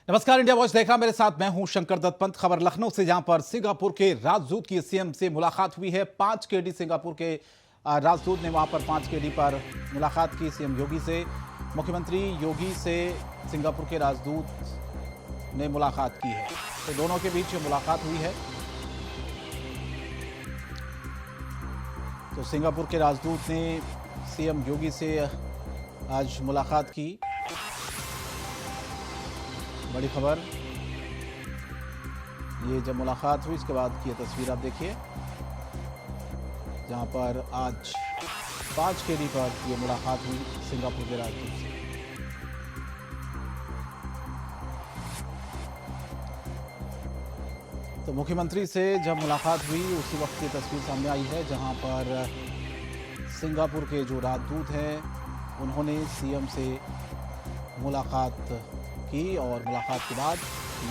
नमस्कार, India voice देख रहा मेरे साथ मैं हूं शंकर दत्त पंत। खबर लखनऊ से, जहां पर सिंगापुर के राजदूत की सीएम से मुलाकात हुई है। 5 केडी सिंगापुर के राजदूत ने वहां पर 5 केडी पर मुलाकात की सीएम योगी से। मुख्यमंत्री योगी से सिंगापुर के राजदूत ने मुलाकात की है, तो दोनों के बीच मुलाकात हुई है। तो सिंगापुर के राजदूत ने सीएम योगी से आज मुलाकात की। बड़ी खबर, ये जब मुलाकात हुई इसके बाद की ये तस्वीर आप देखिए, जहां पर आज 5 केडी पर ये मुलाकात हुई सिंगापुर के राजदूत से। तो मुख्यमंत्री से जब मुलाकात हुई उसी वक्त की तस्वीर सामने आई है, जहां पर सिंगापुर के जो राजदूत हैं उन्होंने सीएम से मुलाकात की और मुलाकात के बाद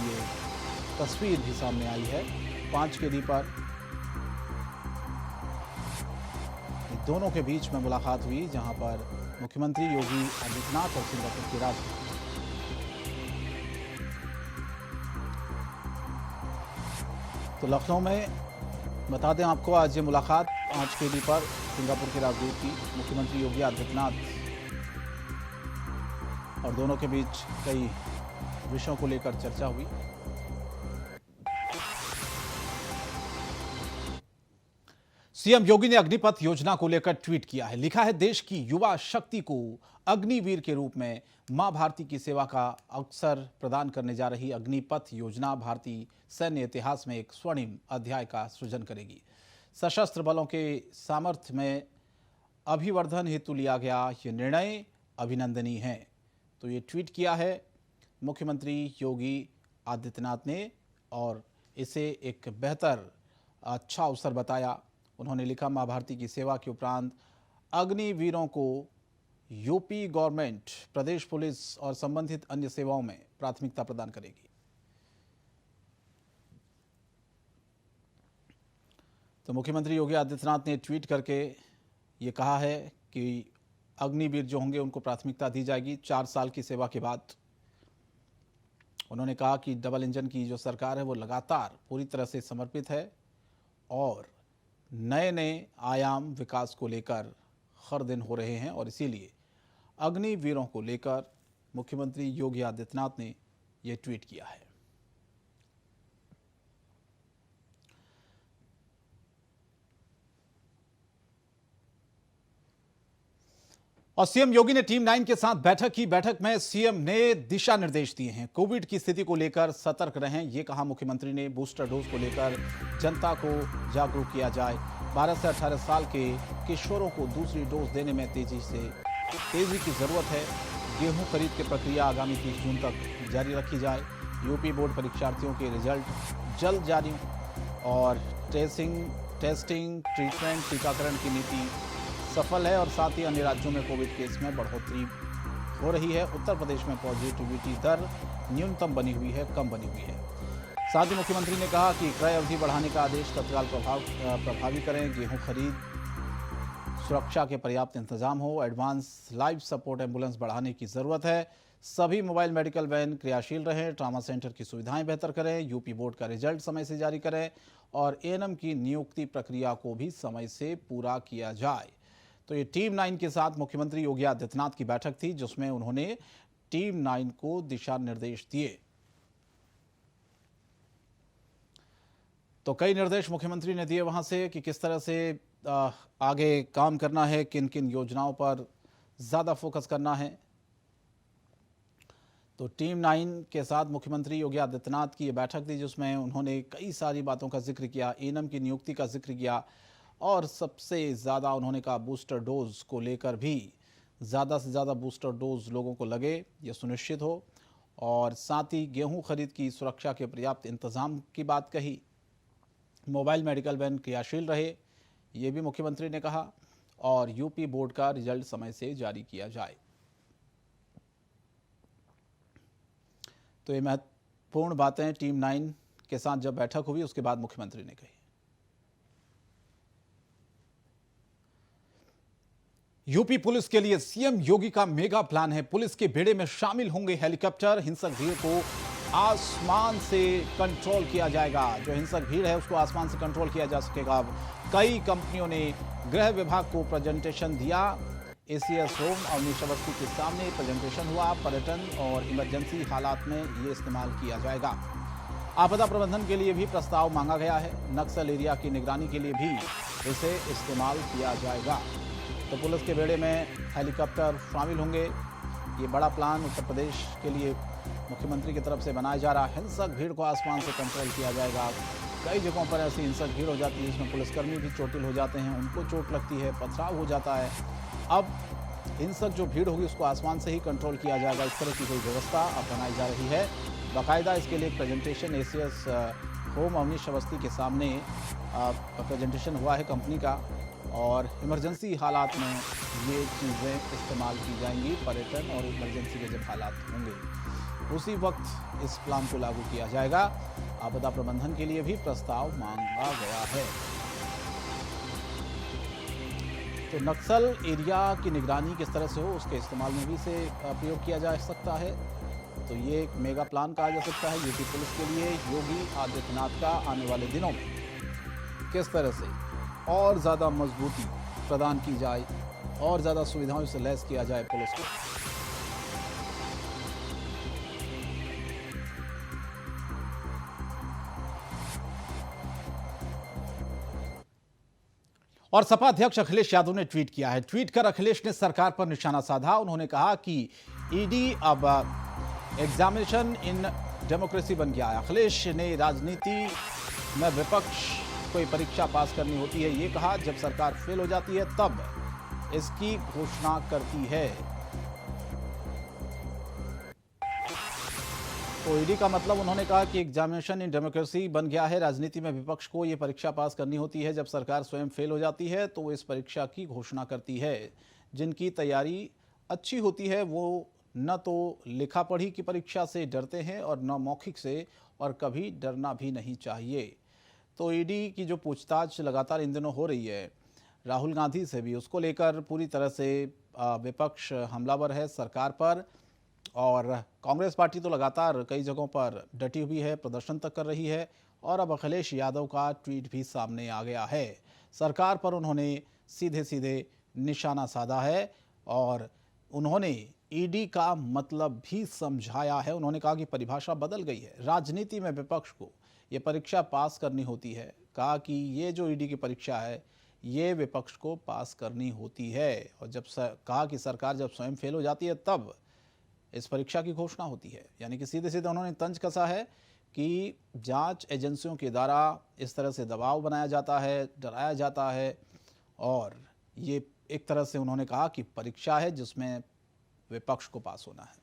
ये तस्वीर भी सामने आई है 5 केडी पर। दोनों के बीच में मुलाकात हुई, जहां पर मुख्यमंत्री योगी आदित्यनाथ और सिंगापुर के राजदूत। तो लखनऊ में बता दें आपको, आज ये मुलाकात 5 केडी पर सिंगापुर के राजदूत की मुख्यमंत्री योगी आदित्यनाथ, और दोनों के बीच कई विषयों को लेकर चर्चा हुई। सीएम योगी ने अग्निपथ योजना को लेकर ट्वीट किया है। लिखा है, देश की युवा शक्ति को अग्निवीर के रूप में मां भारती की सेवा का अवसर प्रदान करने जा रही अग्निपथ योजना भारतीय सैन्य इतिहास में एक स्वर्णिम अध्याय का सृजन करेगी। सशस्त्र बलों के सामर्थ्य में अभिवर्धन हेतु लिया गया ये निर्णय अभिनंदनीय है। तो ये ट्वीट किया है मुख्यमंत्री योगी आदित्यनाथ ने और इसे एक बेहतर अच्छा अवसर बताया। उन्होंने लिखा, मां भारती की सेवा के उपरांत अग्निवीरों को यूपी गवर्नमेंट प्रदेश पुलिस और संबंधित अन्य सेवाओं में प्राथमिकता प्रदान करेगी। तो मुख्यमंत्री योगी आदित्यनाथ ने ट्वीट करके ये कहा है कि अग्निवीर जो होंगे उनको प्राथमिकता दी जाएगी 4 साल की सेवा के बाद। उन्होंने कहा कि डबल इंजन की जो सरकार है वो लगातार पूरी तरह से समर्पित है और नए नए आयाम विकास को लेकर हर दिन हो रहे हैं, और इसीलिए अग्निवीरों को लेकर मुख्यमंत्री योगी आदित्यनाथ ने ये ट्वीट किया है। और सीएम योगी ने टीम 9 के साथ बैठक की। बैठक में सीएम ने दिशा निर्देश दिए हैं। कोविड की स्थिति को लेकर सतर्क रहें, ये कहा मुख्यमंत्री ने। बूस्टर डोज को लेकर जनता को जागरूक किया जाए। 12 से 18 साल के किशोरों को दूसरी डोज देने में तेजी की जरूरत है। गेहूं खरीद की प्रक्रिया आगामी 30 जून तक जारी रखी जाए। यूपी बोर्ड परीक्षार्थियों के रिजल्ट जल्द जारी, और टेस्टिंग ट्रीटमेंट टीकाकरण की नीति सफल है, और साथ ही अन्य राज्यों में कोविड केस में बढ़ोतरी हो रही है। उत्तर प्रदेश में पॉजिटिविटी दर न्यूनतम बनी हुई है, कम बनी हुई है। साथ ही मुख्यमंत्री ने कहा कि क्रय अवधि बढ़ाने का आदेश तत्काल प्रभावी करें। गेहूं खरीद सुरक्षा के पर्याप्त इंतजाम हो। एडवांस लाइफ सपोर्ट एम्बुलेंस बढ़ाने की जरूरत है। सभी मोबाइल मेडिकल वैन क्रियाशील रहें। ट्रामा सेंटर की सुविधाएं बेहतर करें। यूपी बोर्ड का रिजल्ट समय से जारी करें, और एएनएम की नियुक्ति प्रक्रिया को भी समय से पूरा किया जाए। तो ये टीम 9 के साथ मुख्यमंत्री योगी आदित्यनाथ की बैठक थी, जिसमें उन्होंने टीम 9 को दिशा निर्देश दिए। तो कई निर्देश मुख्यमंत्री ने दिए वहां से कि किस तरह से आगे काम करना है, किन किन योजनाओं पर ज्यादा फोकस करना है। तो टीम 9 के साथ मुख्यमंत्री योगी आदित्यनाथ की ये बैठक थी, जिसमें उन्होंने कई सारी बातों का जिक्र किया। एएनएम की नियुक्ति का जिक्र किया, और सबसे ज़्यादा उन्होंने कहा बूस्टर डोज को लेकर भी ज़्यादा से ज़्यादा बूस्टर डोज लोगों को लगे, ये सुनिश्चित हो। और साथ ही गेहूं खरीद की सुरक्षा के पर्याप्त इंतजाम की बात कही। मोबाइल मेडिकल वैन क्रियाशील रहे, ये भी मुख्यमंत्री ने कहा, और यूपी बोर्ड का रिजल्ट समय से जारी किया जाए। तो ये महत्वपूर्ण बातें टीम 9 के साथ जब बैठक हुई उसके बाद मुख्यमंत्री ने कही। यूपी पुलिस के लिए सीएम योगी का मेगा प्लान है। पुलिस के बेड़े में शामिल होंगे हेलीकॉप्टर। हिंसक भीड़ को आसमान से कंट्रोल किया जाएगा। जो हिंसक भीड़ है उसको आसमान से कंट्रोल किया जा सकेगा। अब कई कंपनियों ने गृह विभाग को प्रेजेंटेशन दिया। एसीएस होम अवनीश अवस्थी के सामने प्रेजेंटेशन हुआ। पर्यटन और इमरजेंसी हालात में ये इस्तेमाल किया जाएगा। आपदा प्रबंधन के लिए भी प्रस्ताव मांगा गया है। नक्सल एरिया की निगरानी के लिए भी इसे इस्तेमाल किया जाएगा। तो पुलिस के बेड़े में हेलीकॉप्टर शामिल होंगे। ये बड़ा प्लान उत्तर प्रदेश के लिए मुख्यमंत्री की तरफ से बनाया जा रहा है। हिंसक भीड़ को आसमान से कंट्रोल किया जाएगा। कई जगहों पर ऐसी हिंसक भीड़ हो जाती है जिसमें पुलिसकर्मी भी चोटिल हो जाते हैं, उनको चोट लगती है, पथराव हो जाता है। अब हिंसक जो भीड़ होगी उसको आसमान से ही कंट्रोल किया जाएगा। इस तरह की कोई व्यवस्था अब बनाई जा रही है। बाकायदा इसके लिए एक presentation ACS home Awanish Awasthi के सामने प्रेजेंटेशन हुआ है कंपनी का, और इमरजेंसी हालात में ये चीज़ें इस्तेमाल की जाएंगी। पर्यटन और इमरजेंसी के जब हालात होंगे उसी वक्त इस प्लान को लागू किया जाएगा। आपदा प्रबंधन के लिए भी प्रस्ताव मांगा गया है। तो नक्सल एरिया की निगरानी किस तरह से हो उसके इस्तेमाल में भी इसे प्रयोग किया जा सकता है। तो ये एक मेगा प्लान कहा जा सकता है यूपी पुलिस के लिए। योगी आदित्यनाथ का आने वाले दिनों में किस तरह से और ज़्यादा मजबूती प्रदान की जाए और ज़्यादा सुविधाओं से लैस किया जाए पुलिस को। और सपा अध्यक्ष अखिलेश यादव ने ट्वीट किया है। ट्वीट कर अखिलेश ने सरकार पर निशाना साधा। उन्होंने कहा कि ईडी अब एग्जामिनेशन इन डेमोक्रेसी बन गया है। अखिलेश ने राजनीति में विपक्ष कोई परीक्षा पास करनी होती है ये कहा। जब सरकार फेल हो जाती है तब इसकी घोषणा करती है। तो ईडी का मतलब उन्होंने कहा कि एग्जामिनेशन इन डेमोक्रेसी बन गया है। राजनीति में विपक्ष को ये परीक्षा पास करनी होती है। जब सरकार स्वयं फेल हो जाती है तो इस परीक्षा की घोषणा करती है। जिनकी तैयारी अच्छी होती है वो न तो लिखा पढ़ी की परीक्षा से डरते हैं और न मौखिक से, और कभी डरना भी नहीं चाहिए। तो ईडी की जो पूछताछ लगातार इन दिनों हो रही है राहुल गांधी से भी, उसको लेकर पूरी तरह से विपक्ष हमलावर है सरकार पर। और कांग्रेस पार्टी तो लगातार कई जगहों पर डटी हुई है, प्रदर्शन तक कर रही है। और अब अखिलेश यादव का ट्वीट भी सामने आ गया है। सरकार पर उन्होंने सीधे सीधे निशाना साधा है और उन्होंने ईडी का मतलब भी समझाया है। उन्होंने कहा कि परिभाषा बदल गई है। राजनीति में विपक्ष को ये परीक्षा पास करनी होती है। कहा कि ये जो ईडी की परीक्षा है ये विपक्ष को पास करनी होती है। और जब कहा कि सरकार जब स्वयं फेल हो जाती है तब इस परीक्षा की घोषणा होती है। यानी कि सीधे सीधे उन्होंने तंज कसा है कि जांच एजेंसियों के द्वारा इस तरह से दबाव बनाया जाता है, डराया जाता है। और ये एक तरह से उन्होंने कहा कि परीक्षा है जिसमें विपक्ष को पास होना है।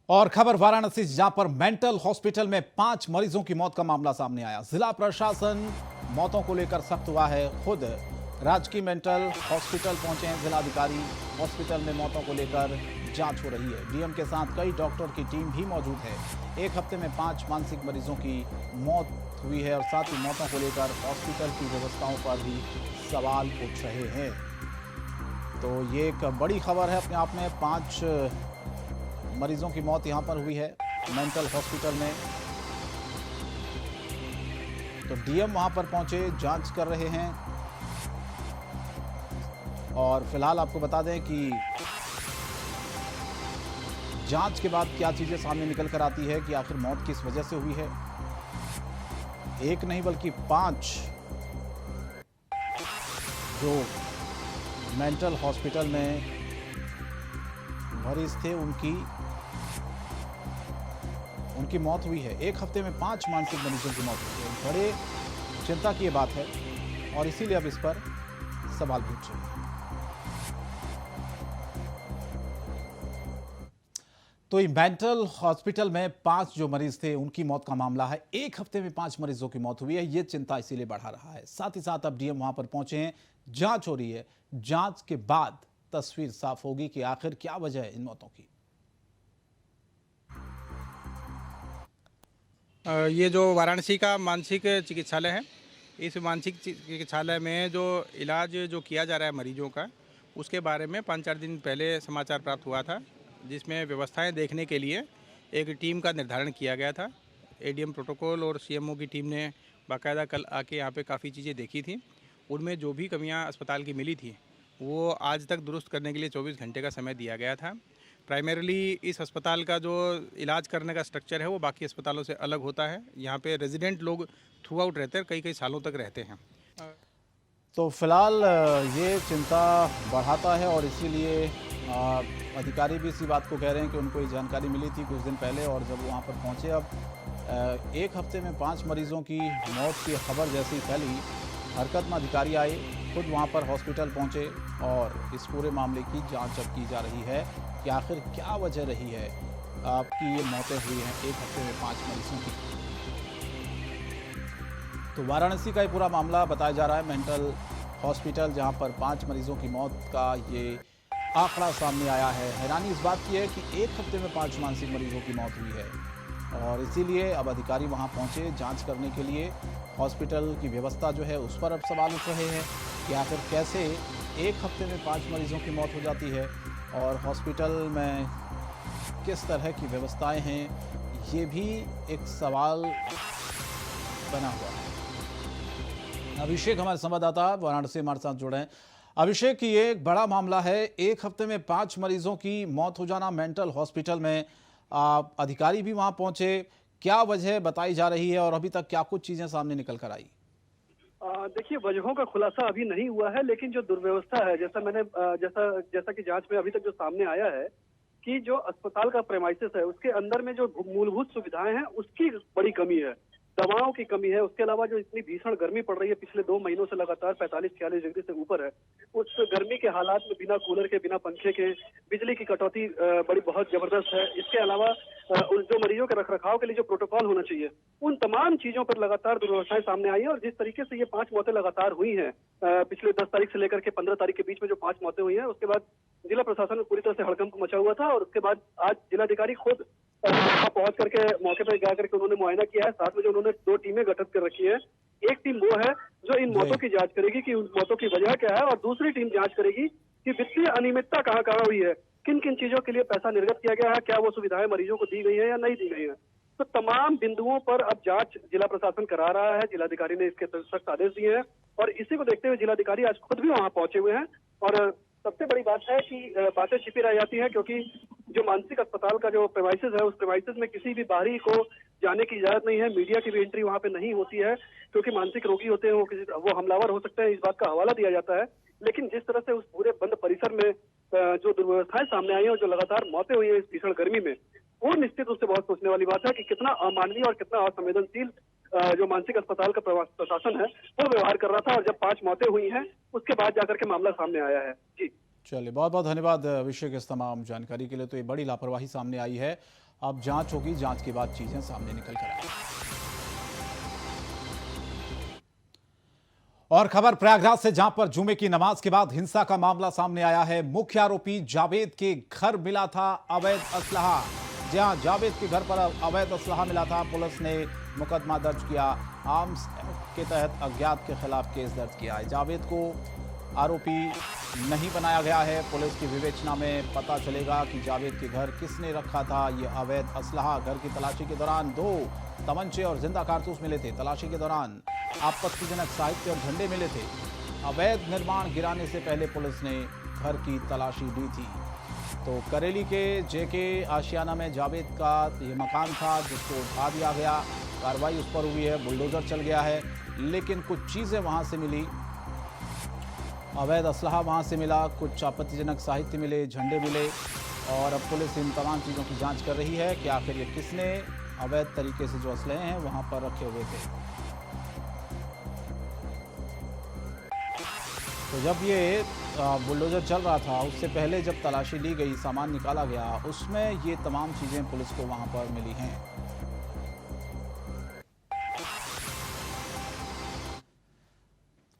और खबर वाराणसी से, जहां पर मेंटल हॉस्पिटल में 5 मरीजों की मौत का मामला सामने आया। जिला प्रशासन मौतों को लेकर सख्त हुआ है। खुद राजकीय मेंटल हॉस्पिटल पहुंचे हैं जिलाधिकारी। हॉस्पिटल में मौतों को लेकर जांच हो रही है। डीएम के साथ कई डॉक्टर की टीम भी मौजूद है। एक हफ्ते में 5 मानसिक मरीजों की मौत हुई है और साथ ही मौतों को लेकर हॉस्पिटल की व्यवस्थाओं पर भी सवाल उठ रहे हैं। तो ये एक बड़ी खबर है अपने आप में। 5 मरीजों की मौत यहां पर हुई है मेंटल हॉस्पिटल में। तो डीएम वहां पर पहुंचे, जांच कर रहे हैं। और फिलहाल आपको बता दें कि जांच के बाद क्या चीजें सामने निकल कर आती है कि आखिर मौत किस वजह से हुई है। एक नहीं बल्कि 5 जो मेंटल हॉस्पिटल में मरीज थे उनकी मौत हुई है। एक हफ्ते में 5 मानसिक मरीजों की मौत हुई है। बड़े चिंता की ये बात है और इसीलिए अब इस पर सवाल भी उठ रहे हैं। तो मेंटल हॉस्पिटल में 5 जो मरीज थे उनकी मौत का मामला है। एक हफ्ते में 5 मरीजों की मौत हुई है। ये चिंता इसीलिए बढ़ा रहा है। साथ ही साथ अब डीएम वहां पर पहुंचे हैं, जांच हो रही है। जांच के बाद तस्वीर साफ होगी कि आखिर क्या वजह है इन मौतों की। ये जो वाराणसी का मानसिक चिकित्सालय है, इस मानसिक चिकित्सालय में जो इलाज जो किया जा रहा है मरीजों का, उसके बारे में 5-4 दिन पहले समाचार प्राप्त हुआ था जिसमें व्यवस्थाएं देखने के लिए एक टीम का निर्धारण किया गया था। एडीएम प्रोटोकॉल और सीएमओ की टीम ने बाकायदा कल आके यहाँ पे काफ़ी चीज़ें देखी थी। उनमें जो भी कमियाँ अस्पताल की मिली थी वो आज तक दुरुस्त करने के लिए 24 घंटे का समय दिया गया था। प्राइमरीली इस अस्पताल का जो इलाज करने का स्ट्रक्चर है वो बाकी अस्पतालों से अलग होता है। यहाँ पे रेजिडेंट लोग थ्रू आउट रहते हैं, कई कई सालों तक रहते हैं। तो फिलहाल ये चिंता बढ़ाता है और इसीलिए अधिकारी भी इसी बात को कह रहे हैं कि उनको ये जानकारी मिली थी कुछ दिन पहले और जब वहाँ पर पहुँचे अब एक हफ्ते में 5 मरीजों की मौत की खबर जैसी फैली, हरकत में अधिकारी आए, खुद वहाँ पर हॉस्पिटल पहुँचे और इस पूरे मामले की जांच अब की जा रही है कि आखिर क्या वजह रही है आपकी ये मौतें हुई हैं एक हफ्ते में 5 मरीजों की। तो वाराणसी का ये पूरा मामला बताया जा रहा है, मेंटल हॉस्पिटल जहां पर 5 मरीजों की मौत का ये आंकड़ा सामने आया है। हैरानी इस बात की है कि एक हफ्ते में 5 मानसिक मरीजों की मौत हुई है और इसीलिए अब अधिकारी वहां पहुंचे जांच करने के लिए। हॉस्पिटल की व्यवस्था जो है उस पर अब सवाल उठ रहे हैं कि आखिर कैसे एक हफ्ते में 5 मरीजों की मौत हो जाती है और हॉस्पिटल में किस तरह की व्यवस्थाएं हैं, ये भी एक सवाल बना हुआ है। अभिषेक हमारे संवाददाता वाराणसी हमारे साथ जुड़े हैं। अभिषेक, ये एक बड़ा मामला है, एक हफ्ते में 5 मरीजों की मौत हो जाना मेंटल हॉस्पिटल में। अधिकारी भी वहां पहुंचे, क्या वजह बताई जा रही है और अभी तक क्या कुछ चीजें सामने निकल कर आई? देखिए, वजहों का खुलासा अभी नहीं हुआ है, लेकिन जो दुर्व्यवस्था है, जैसा कि जांच में अभी तक जो सामने आया है कि जो अस्पताल का प्रेमाइसिस है उसके अंदर में जो मूलभूत सुविधाएं हैं उसकी बड़ी कमी है, दवाओं की कमी है। उसके अलावा जो इतनी भीषण गर्मी पड़ रही है पिछले 2 महीनों से लगातार 45-46 डिग्री से ऊपर है, उस गर्मी के हालात में बिना कूलर के, बिना पंखे के, बिजली की कटौती बड़ी बहुत जबरदस्त है। इसके अलावा उन जो मरीजों के रखरखाव के लिए जो प्रोटोकॉल होना चाहिए, उन तमाम चीजों पर लगातार दुर्व्यवस्थाएं सामने आई है। और जिस तरीके से ये 5 मौतें लगातार हुई हैं, पिछले 10 तारीख से लेकर के 15 तारीख के बीच में जो 5 मौतें हुई हैं, उसके बाद जिला प्रशासन में पूरी तरह से हड़कंप मचा हुआ था। और उसके बाद आज जिलाधिकारी खुद वहां पहुंच करके मौके पर जा करके उन्होंने मुआयना किया है। साथ में जो उन्होंने 2 टीमें गठित कर रखी है, एक टीम वो है जो इन मौतों की जांच करेगी कि उन मौतों की वजह क्या है, और दूसरी टीम जांच करेगी कि वित्तीय अनियमितता कहां कहां हुई है, किन किन चीजों के लिए पैसा निर्गत किया गया है, क्या वो सुविधाएं मरीजों को दी गई है या नहीं दी गई है। तो तमाम बिंदुओं पर अब जांच जिला प्रशासन करा रहा है। जिलाधिकारी ने इसके सख्त आदेश दिए हैं और इसी को देखते हुए जिलाधिकारी आज खुद भी वहां पहुंचे हुए हैं। और सबसे बड़ी बात है कि बातें छिपी रह जाती है, क्योंकि जो मानसिक अस्पताल का जो प्रेमाइसिस है, उस प्रेमाइसिस में किसी भी बाहरी को जाने की इजाजत नहीं है। मीडिया की भी एंट्री वहां पे नहीं होती है, क्योंकि मानसिक रोगी होते हैं, वो हमलावर हो सकते हैं, इस बात का हवाला दिया जाता है। लेकिन जिस तरह से उस पूरे बंद परिसर में जो दुर्व्यवस्थाएं सामने आई है और जो लगातार मौतें हुई है इस भीषण गर्मी में, वो निश्चित रूप से बहुत सोचने वाली बात है कि कितना अमानवीय और कितना असंवेदनशील जो मानसिक अस्पताल का प्रशासन है वो व्यवहार कर रहा था। और जब 5 मौतें हुई हैं उसके बाद जाकर के मामला सामने आया है। जी चलिए, बहुत बहुत धन्यवाद अभिषेक इस तमाम जानकारी के लिए। तो ये बड़ी लापरवाही सामने आई है, अब जांच होगी, जांच के बाद चीजें सामने निकल कर आएंगी। और खबर प्रयागराज से, जहां पर जुमे की नमाज के बाद हिंसा का मामला सामने आया है। मुख्य आरोपी जावेद के घर मिला था अवैध असलहा। जहां जावेद के घर पर अवैध असलहा मिला था, पुलिस ने मुकदमा दर्ज किया। आर्म्स एक्ट के तहत अज्ञात के खिलाफ केस दर्ज किया है। जावेद को आरोपी नहीं बनाया गया है। पुलिस की विवेचना में पता चलेगा कि जावेद के घर किसने रखा था ये अवैध असलहा। घर की तलाशी के दौरान 2 तमंचे और जिंदा कारतूस मिले थे। तलाशी के दौरान आपत्तिजनक साहित्य और झंडे मिले थे। अवैध निर्माण गिराने से पहले पुलिस ने घर की तलाशी ली थी। तो करेली के जेके आशियाना में जावेद का ये मकान था जिसको उठा दिया गया। कार्रवाई उस पर हुई है, बुलडोजर चल गया है, लेकिन कुछ चीज़ें वहाँ से मिली। अवैध असलहा वहाँ से मिला, कुछ आपत्तिजनक साहित्य मिले, झंडे मिले। और अब पुलिस इन तमाम चीज़ों की जांच कर रही है कि आखिर ये किसने अवैध तरीके से जो असलहे हैं वहाँ पर रखे हुए थे। तो जब ये बुलडोजर चल रहा था उससे पहले जब तलाशी ली गई, सामान निकाला गया, उसमें ये तमाम चीज़ें पुलिस को वहाँ पर मिली हैं।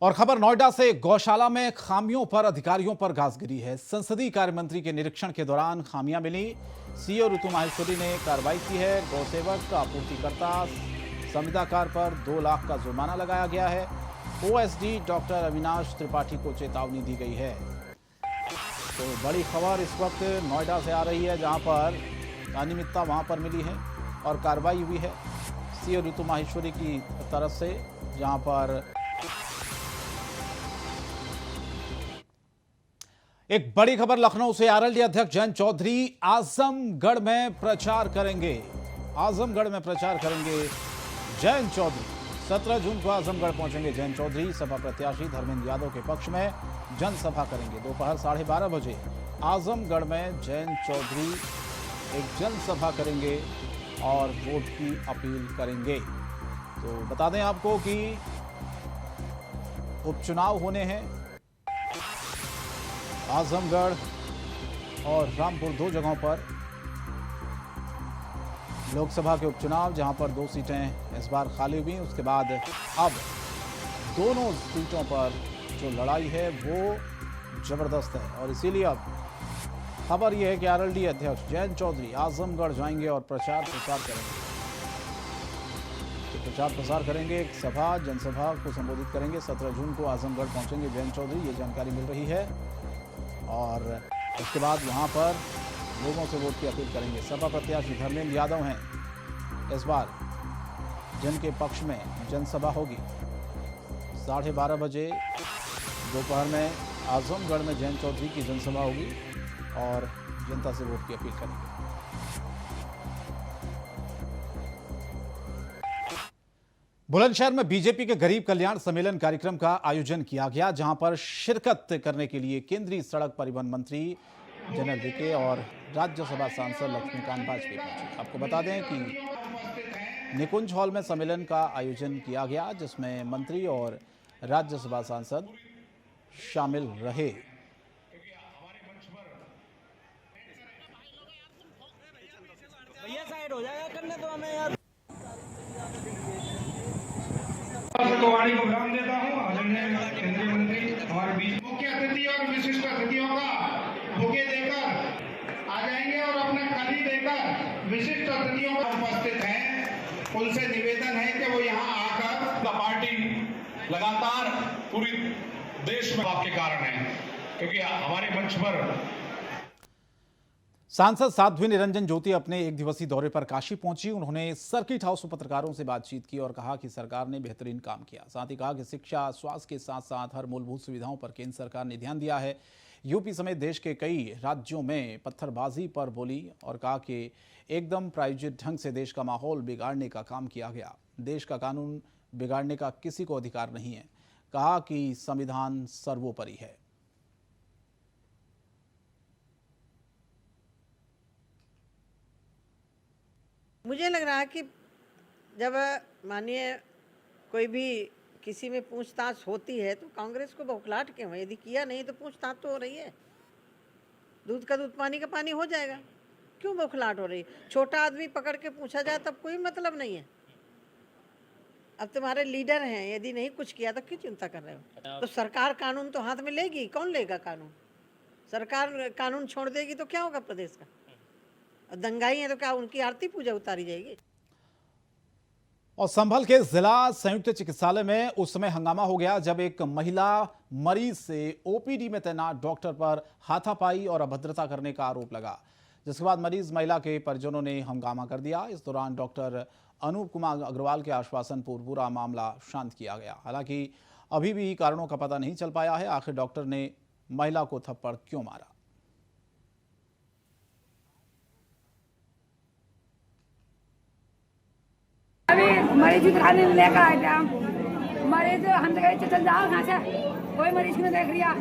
और खबर नोएडा से, गौशाला में खामियों पर अधिकारियों पर गाज गिरी है। संसदीय कार्य मंत्री के निरीक्षण के दौरान खामियां मिली। सीओ ऋतु माहेश्वरी ने कार्रवाई की है। गौसेवक आपूर्तिकर्ता संविदाकार पर 2 लाख का जुर्माना लगाया गया है। ओएसडी डॉक्टर अविनाश त्रिपाठी को चेतावनी दी गई है। तो बड़ी खबर इस वक्त नोएडा से आ रही है, जहां पर अनियमितता वहां पर मिली है और कार्रवाई हुई है सीओ ऋतु माहेश्वरी की तरफ से, जहां पर एक बड़ी खबर लखनऊ से। आरएलडी अध्यक्ष जयंत चौधरी आजमगढ़ में प्रचार करेंगे। आजमगढ़ में प्रचार करेंगे जयंत चौधरी। 17 जून को आजमगढ़ पहुंचेंगे जयंत चौधरी। सपा प्रत्याशी धर्मेंद्र यादव के पक्ष में जनसभा करेंगे। दोपहर 12:30 बजे आजमगढ़ में जयंत चौधरी एक जनसभा करेंगे और वोट की अपील करेंगे। तो बता दें आपको कि उपचुनाव होने हैं आजमगढ़ और रामपुर, 2 जगहों पर लोकसभा के उपचुनाव, जहां पर 2 सीटें इस बार खाली हुई। उसके बाद अब दोनों सीटों पर जो लड़ाई है वो जबरदस्त है और इसीलिए अब खबर यह है कि आरएलडी अध्यक्ष जयंत चौधरी आजमगढ़ जाएंगे और प्रचार प्रसार करेंगे। तो प्रचार प्रसार करेंगे, एक सभा जनसभा को संबोधित करेंगे। 17 जून को आजमगढ़ पहुंचेंगे जयंत चौधरी, ये जानकारी मिल रही है। और उसके बाद वहां पर लोगों से वोट की अपील करेंगे। सपा प्रत्याशी धर्मेंद्र यादव हैं, इस बार जन के पक्ष में जनसभा होगी। 12:30 बजे दोपहर में आजमगढ़ में जयंत चौधरी की जनसभा होगी और जनता से वोट की अपील करेंगे। बुलंदशहर में बीजेपी के गरीब कल्याण सम्मेलन कार्यक्रम का आयोजन किया गया, जहां पर शिरकत करने के लिए केंद्रीय सड़क परिवहन मंत्री जनरल वीके और राज्यसभा सांसद लक्ष्मीकांत वाजपेयी पहुंचे। आपको बता दें कि निकुंज हॉल में सम्मेलन का आयोजन किया गया, जिसमें मंत्री और राज्यसभा सांसद शामिल रहे। भैया साइड हो जाएगा, करने दो हमें यार। वाणी को विराम देता हूँ। आदरणीय केंद्रीय मंत्री हमारे बीच मुख्य अतिथि और विशिष्ट अतिथियों का बुके देकर आ जाएंगे और अपना कली देकर विशिष्ट अतिथियों का उपस्थित हैं, उनसे निवेदन है कि वो यहाँ आकर पार्टी लगातार पूरी देश में आपके कारण है, क्योंकि हमारे मंच पर सांसद साध्वी निरंजन ज्योति अपने एक दिवसीय दौरे पर काशी पहुंची। उन्होंने सर्किट हाउस में पत्रकारों से बातचीत की और कहा कि सरकार ने बेहतरीन काम किया। साथ ही कहा कि शिक्षा, स्वास्थ्य के साथ साथ हर मूलभूत सुविधाओं पर केंद्र सरकार ने ध्यान दिया है। यूपी समेत देश के कई राज्यों में पत्थरबाजी पर बोली और कहा कि एकदम प्रायोजित ढंग से देश का माहौल बिगाड़ने का काम किया गया। देश का कानून बिगाड़ने का किसी को अधिकार नहीं है। कहा कि संविधान सर्वोपरि है। मुझे लग रहा है कि जब मानिए कोई भी किसी में पूछताछ होती है तो कांग्रेस को बौखलाहट क्यों है? यदि किया नहीं तो पूछताछ तो हो रही है। दूध का दूध पानी का पानी हो जाएगा, क्यों बौखलाहट हो रही है? छोटा आदमी पकड़ के पूछा जाए तब कोई मतलब नहीं है। अब तुम्हारे लीडर हैं, यदि नहीं कुछ किया तो क्यों चिंता कर रहे हो? तो सरकार कानून तो हाथ में लेगी, कौन लेगा कानून? सरकार कानून छोड़ देगी तो क्या होगा प्रदेश का? दंगाई है तो क्या उनकी आरती पूजा उतारी जाएगी? और संभल के जिला संयुक्त चिकित्सालय में उस समय हंगामा हो गया जब एक महिला मरीज से ओपीडी में तैनात डॉक्टर पर हाथापाई और अभद्रता करने का आरोप लगा, जिसके बाद मरीज महिला के परिजनों ने हंगामा कर दिया। इस दौरान डॉक्टर अनूप कुमार अग्रवाल के आश्वासन पर पूरा मामला शांत किया गया। हालांकि अभी भी कारणों का पता नहीं चल पाया है, आखिर डॉक्टर ने महिला को थप्पड़ क्यों मारा। अभी मरीज दिखाने लेकर आए थे हम। मरीज हम तो चल जाओ यहाँ से, कोई मरीज को नहीं देख लिया।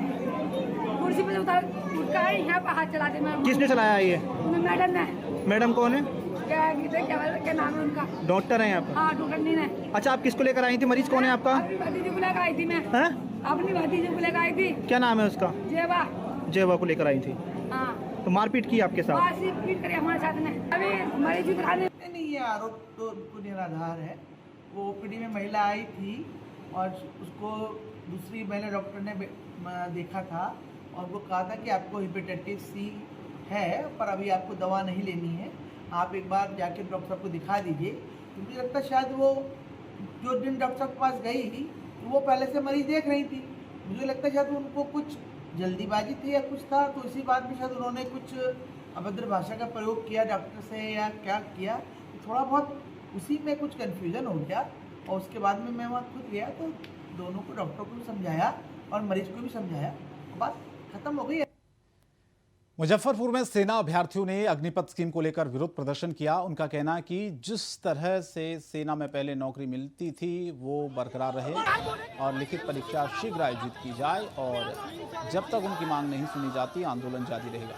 कुर्सी पे उतर उठका यहाँ पर हाथ चलाते। किसने चलाया ये? मैडम ने। मैडम कौन है? क्या नाम है उनका? डॉक्टर है यहाँ पर? हाँ, डॉक्टर ने। अच्छा, आप किसको लेकर आई थी? मरीज कौन है आपका? अपनी भतीजी को लेकर आई थी मैं। हैं? अपनी भतीजी को लेकर आई थी। क्या नाम है उसका? जेवा। जेवा को लेकर आई थी। हाँ, तो मारपीट की आपके साथ? मारपीट करी हमारे साथ ने। अभी मरीज दिखाने नहीं, ये आरोप तो बिल्कुल निराधार है। वो ओपीडी में महिला आई थी और उसको दूसरी महिला डॉक्टर ने देखा था और वो कहा था कि आपको हेपेटाइटिस सी है, पर अभी आपको दवा नहीं लेनी है, आप एक बार जाके डॉक्टर साहब को दिखा दीजिए। तो मुझे लगता है शायद वो जो दिन डॉक्टर साहब के पास गई वो पहले से मरीज देख रही थी। मुझे लगता है शायद उनको कुछ जल्दीबाजी थी या कुछ था, तो इसी बात में शायद उन्होंने कुछ अभद्र भाषा का प्रयोग किया डॉक्टर से या क्या किया, थोड़ा बहुत उसी में कुछ कन्फ्यूजन हो गया। और उसके बाद में मैं वहाँ खुद गया तो दोनों को, डॉक्टर को भी समझाया और मरीज को भी समझाया, बात खत्म हो गई। मुजफ्फरपुर में सेना अभ्यर्थियों ने अग्निपथ स्कीम को लेकर विरोध प्रदर्शन किया। उनका कहना है कि जिस तरह से सेना में पहले नौकरी मिलती थी वो बरकरार रहे और लिखित परीक्षा शीघ्र आयोजित की जाए और जब तक उनकी मांग नहीं सुनी जाती आंदोलन जारी रहेगा।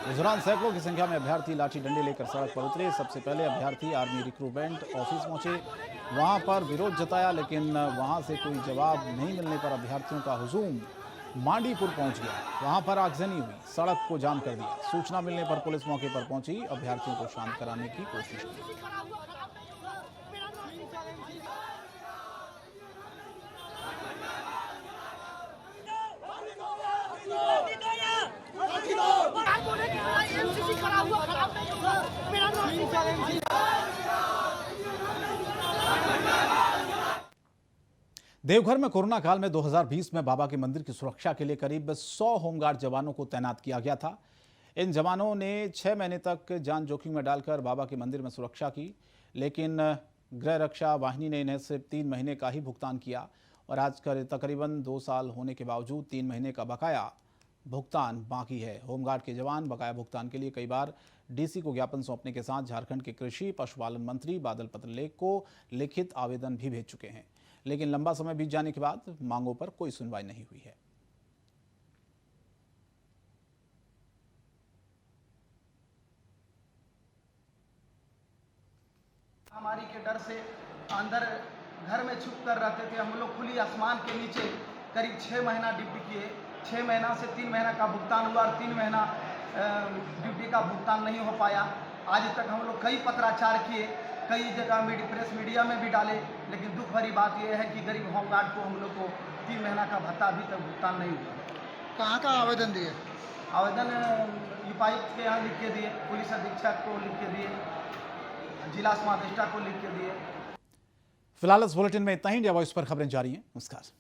इस दौरान सैकड़ों की संख्या में अभ्यर्थी लाठी डंडे लेकर सड़क पर उतरे। सबसे पहले अभ्यर्थी आर्मी रिक्रूटमेंट ऑफिस पहुंचे, वहां पर विरोध जताया, लेकिन वहां से कोई जवाब नहीं मिलने पर अभ्यर्थियों का हुजूम मांडीपुर पहुंच गया। वहां पर आगजनी हुई, सड़क को जाम कर दिया। सूचना मिलने पर पुलिस मौके पर पहुंची, अभ्यर्थियों को शांत कराने की कोशिश की। देवघर में कोरोना काल में 2020 में बाबा के मंदिर की सुरक्षा के लिए करीब 100 होमगार्ड जवानों को तैनात किया गया था। इन जवानों ने 6 महीने तक जान जोखिम में डालकर बाबा के मंदिर में सुरक्षा की, लेकिन गृह रक्षा वाहिनी ने इन्हें सिर्फ 3 महीने का ही भुगतान किया और आज तकरीबन 2 साल होने के बावजूद 3 महीने का बकाया भुगतान बाकी है। होमगार्ड के जवान बकाया भुगतान के लिए कई बार डीसी को ज्ञापन सौंपने के साथ झारखंड के कृषि पशुपालन मंत्री बादल पत्रलेख को लिखित आवेदन भी भेज चुके हैं, लेकिन लंबा समय बीत जाने के बाद मांगों पर कोई सुनवाई नहीं हुई है। महामारी के डर से अंदर घर में छुप कर रहते थे हम लोग। खुली आसमान के नीचे करीब 6 महीना ड्यूटी किए। 6 महीना से 3 महीना का भुगतान हुआ और 3 महीना ड्यूटी का भुगतान नहीं हो पाया। आज तक हम लोग कई पत्राचार किए, कई जगह प्रेस मीडिया में भी डाले, लेकिन दुख भरी बात यह है कि गरीब होमगार्ड को हम लोग को 3 महीना का भत्ता अभी तक भुगतान नहीं हुआ। कहाँ का आवेदन दिए? आवेदन उपायुक्त के यहाँ लिख के दिए, पुलिस अधीक्षक को लिख के दिए, जिला समादेष्टा को लिख के दिए। फिलहाल इस बुलेटिन में इतना ही। इंडिया वॉइस पर खबरें जारी हैं। नमस्कार।